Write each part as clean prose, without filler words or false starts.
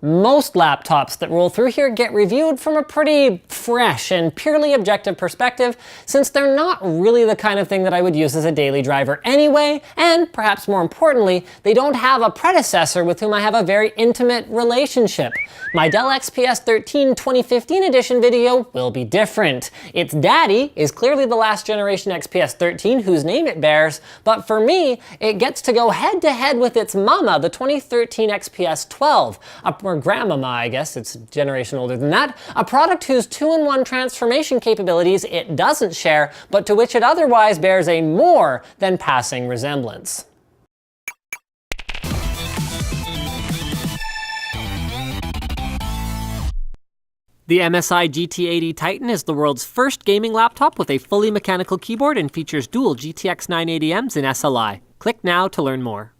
Most laptops that roll through here get reviewed from a pretty fresh and purely objective perspective, since they're not really the kind of thing that I would use as a daily driver anyway, and perhaps more importantly, they don't have a predecessor with whom I have a very intimate relationship. My Dell XPS 13 2015 edition video will be different. Its daddy is clearly the last generation XPS 13, whose name it bears, but for me, it gets to go head to head with its mama, the 2013 XPS 12, or grandmama, I guess, it's a generation older than that, a product whose 2-in-1 transformation capabilities it doesn't share, but to which it otherwise bears a more than passing resemblance. The MSI GT80 Titan is the world's first gaming laptop with a fully mechanical keyboard and features dual GTX 980Ms in SLI. Click now to learn more.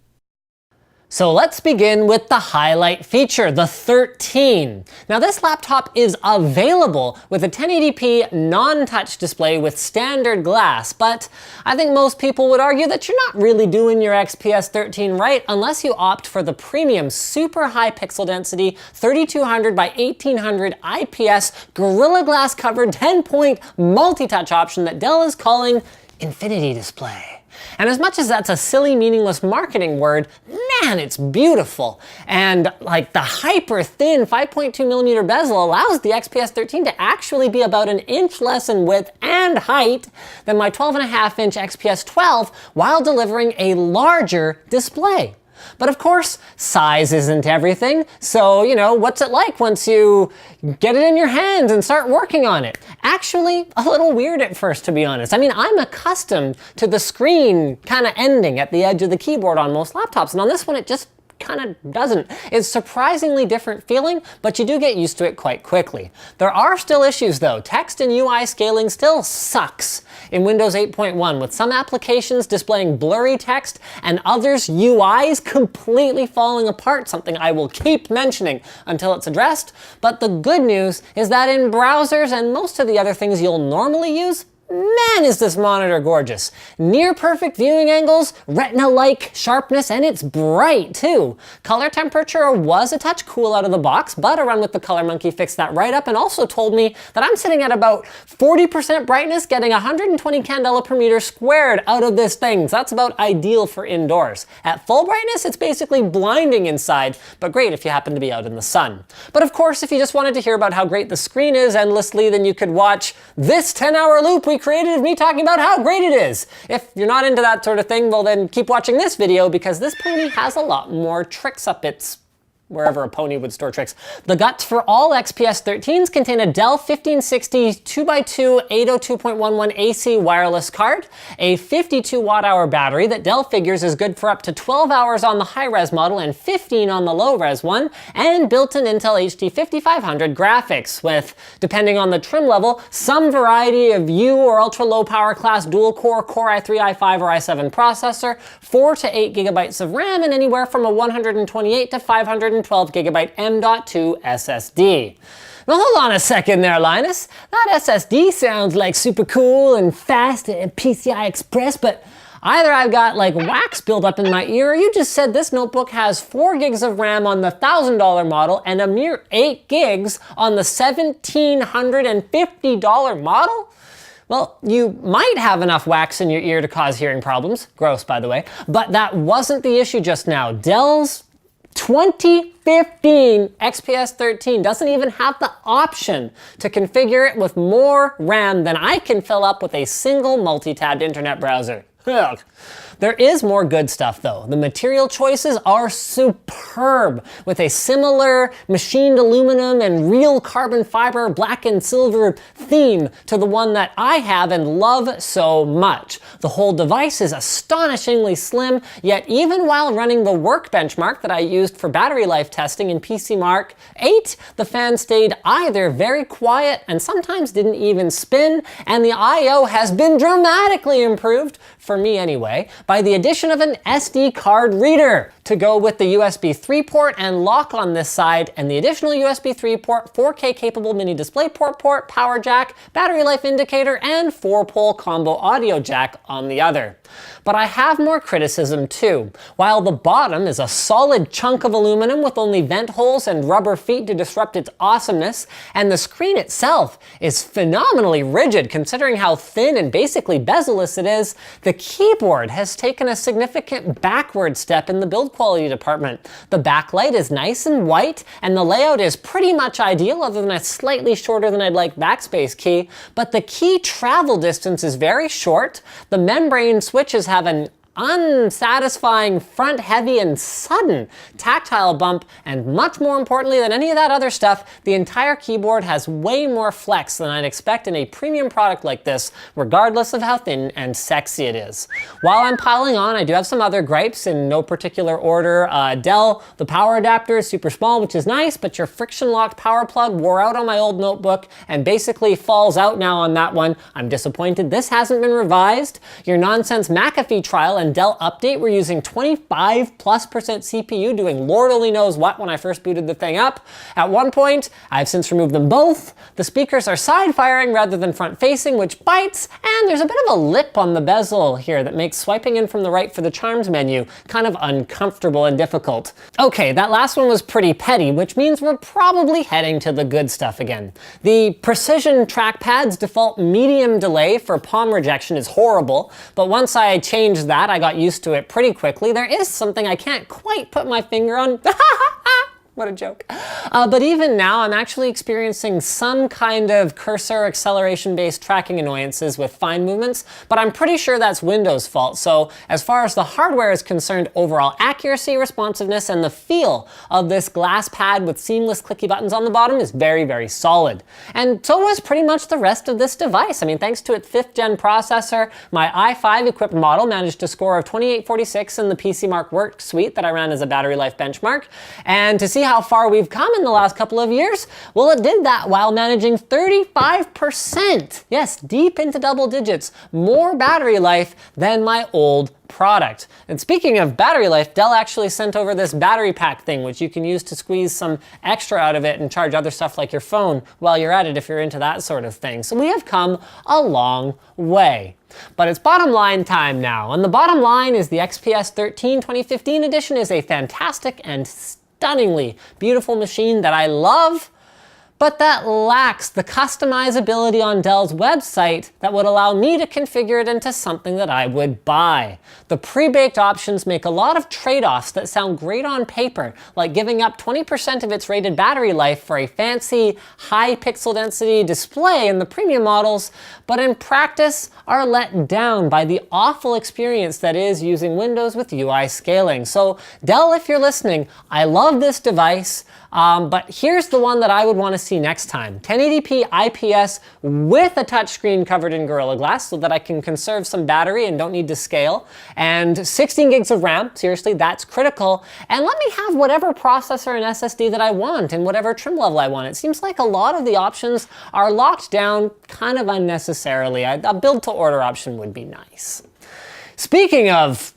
So let's begin with the highlight feature, the 13. Now this laptop is available with a 1080p non-touch display with standard glass, but I think most people would argue that you're not really doing your XPS 13 right unless you opt for the premium super high pixel density 3200 by 1800 IPS Gorilla Glass covered 10-point multi-touch option that Dell is calling Infinity Display. And as much as that's a silly, meaningless marketing word, man, it's beautiful. And like the hyper thin 5.2mm bezel allows the XPS 13 to actually be about an inch less in width and height than my 12.5-inch XPS 12 while delivering a larger display. But of course, size isn't everything, so, what's it like once you get it in your hands and start working on it? Actually, a little weird at first, to be honest. I mean, I'm accustomed to the screen kind of ending at the edge of the keyboard on most laptops, and on this one it just kind of doesn't. It's surprisingly different feeling, but you do get used to it quite quickly. There are still issues though. Text and UI scaling still sucks in Windows 8.1, with some applications displaying blurry text and others' UIs completely falling apart, something I will keep mentioning until it's addressed. But the good news is that in browsers and most of the other things you'll normally use, man, is this monitor gorgeous. Near perfect viewing angles, retina-like sharpness, and it's bright too. Color temperature was a touch cool out of the box, but a run with the Color Monkey fixed that right up and also told me that I'm sitting at about 40% brightness, getting 120 candela per meter squared out of this thing. So that's about ideal for indoors. At full brightness, it's basically blinding inside, but great if you happen to be out in the sun. But of course, if you just wanted to hear about how great the screen is endlessly, then you could watch this 10-hour loop we created of me talking about how great it is. If you're not into that sort of thing, well then keep watching this video because this pony has a lot more tricks up its wherever a pony would store tricks. The guts for all XPS 13s contain a Dell 1560 2x2 802.11 AC wireless card, a 52 watt-hour battery that Dell figures is good for up to 12 hours on the high-res model and 15 on the low-res one, and built-in Intel HD 5500 graphics with, depending on the trim level, some variety of U or ultra-low power class dual-core Core i3, i5, or i7 processor, 4 to 8 gigabytes of RAM, and anywhere from a 128 to 512 gigabyte M.2 SSD. Now hold on a second there, Linus. That SSD sounds like super cool and fast and PCI Express, but either I've got like wax buildup in my ear, or you just said this notebook has 4 gigs of RAM on the $1,000 model and a mere 8 gigs on the $1,750 model? Well, you might have enough wax in your ear to cause hearing problems. Gross, by the way. But that wasn't the issue just now. Dell's 2015 XPS 13 doesn't even have the option to configure it with more RAM than I can fill up with a single multi-tabbed internet browser. Ugh. There is more good stuff though. The material choices are superb, with a similar machined aluminum and real carbon fiber black and silver theme to the one that I have and love so much. The whole device is astonishingly slim, yet even while running the work benchmark that I used for battery life testing in PC Mark 8, the fan stayed either very quiet and sometimes didn't even spin, and the I/O has been dramatically improved for me anyway, by the addition of an SD card reader to go with the USB 3 port and lock on this side, and the additional USB 3 port, 4K capable mini DisplayPort port, power jack, battery life indicator, and 4-pole combo audio jack on the other. But I have more criticism too. While the bottom is a solid chunk of aluminum with only vent holes and rubber feet to disrupt its awesomeness, and the screen itself is phenomenally rigid considering how thin and basically bezel-less it is, the keyboard has taken a significant backward step in the build quality department. The backlight is nice and white, and the layout is pretty much ideal other than a slightly shorter than I'd like backspace key, but the key travel distance is very short. The membrane switches have an unsatisfying front heavy and sudden tactile bump, and much more importantly than any of that other stuff, the entire keyboard has way more flex than I'd expect in a premium product like this, regardless of how thin and sexy it is. While I'm piling on, I do have some other gripes in no particular order. Dell, the power adapter is super small, which is nice, but your friction locked power plug wore out on my old notebook and basically falls out now on that one. I'm disappointed this hasn't been revised. Your nonsense McAfee trial and Dell update were using 25+% CPU doing Lord only knows what when I first booted the thing up. At one point, I've since removed them both. The speakers are side firing rather than front facing, which bites, and there's a bit of a lip on the bezel here that makes swiping in from the right for the charms menu kind of uncomfortable and difficult. Okay, that last one was pretty petty, which means we're probably heading to the good stuff again. The precision trackpad's default medium delay for palm rejection is horrible, but once I changed that, I got used to it pretty quickly. There is something I can't quite put my finger on. What a joke. But even now, I'm actually experiencing some kind of cursor acceleration-based tracking annoyances with fine movements, but I'm pretty sure that's Windows' fault. So as far as the hardware is concerned, overall accuracy, responsiveness, and the feel of this glass pad with seamless clicky buttons on the bottom is very, very solid. And so was pretty much the rest of this device. I mean, thanks to its 5th gen processor, my i5 equipped model managed a score of 2846 in the PCMark Work Suite that I ran as a battery life benchmark. And to see how far we've come in the last couple of years, well, it did that while managing 35%, yes, deep into double digits, more battery life than my old product. And speaking of battery life, Dell actually sent over this battery pack thing, which you can use to squeeze some extra out of it and charge other stuff like your phone while you're at it if you're into that sort of thing. So we have come a long way. But it's bottom line time now, and the bottom line is the XPS 13 2015 edition is a fantastic and stunningly beautiful machine that I love, but that lacks the customizability on Dell's website that would allow me to configure it into something that I would buy. The pre-baked options make a lot of trade-offs that sound great on paper, like giving up 20% of its rated battery life for a fancy, high pixel density display in the premium models, but in practice are let down by the awful experience that is using Windows with UI scaling. So Dell, if you're listening, I love this device, but here's the one that I would want to see next time. 1080p IPS with a touchscreen covered in Gorilla Glass so that I can conserve some battery and don't need to scale. And 16 gigs of RAM, seriously, that's critical. And let me have whatever processor and SSD that I want and whatever trim level I want. It seems like a lot of the options are locked down kind of unnecessarily. A build to order option would be nice. Speaking of,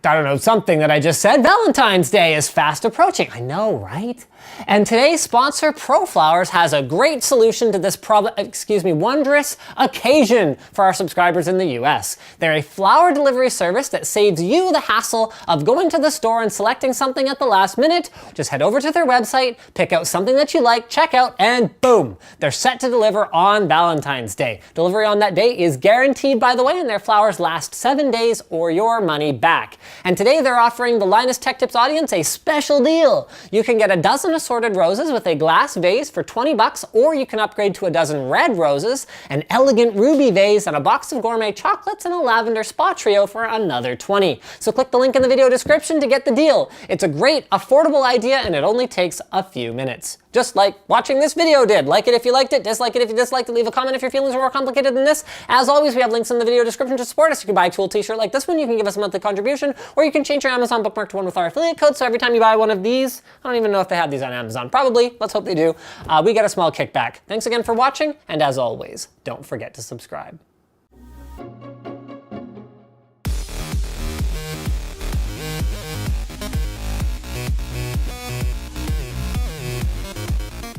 I don't know, something that I just said, Valentine's Day is fast approaching. I know, right? And today's sponsor, ProFlowers, has a great solution to this wondrous occasion for our subscribers in the US. They're a flower delivery service that saves you the hassle of going to the store and selecting something at the last minute. Just head over to their website, pick out something that you like, check out, and boom, they're set to deliver on Valentine's Day. Delivery on that day is guaranteed, by the way, and their flowers last 7 days or your money back. And today they're offering the Linus Tech Tips audience a special deal. You can get a dozen assorted roses with a glass vase for $20, or you can upgrade to a dozen red roses, an elegant ruby vase, and a box of gourmet chocolates and a lavender spa trio for another $20. So click the link in the video description to get the deal. It's a great, affordable idea, and it only takes a few minutes. Just like watching this video did. Like it if you liked it, dislike it if you disliked it, leave a comment if your feelings are more complicated than this. As always, we have links in the video description to support us. You can buy a cool t-shirt like this one, you can give us a monthly contribution, or you can change your Amazon bookmark to one with our affiliate code, so every time you buy one of these, I don't even know if they have these on Amazon, probably, let's hope they do, we get a small kickback. Thanks again for watching, and as always, don't forget to subscribe.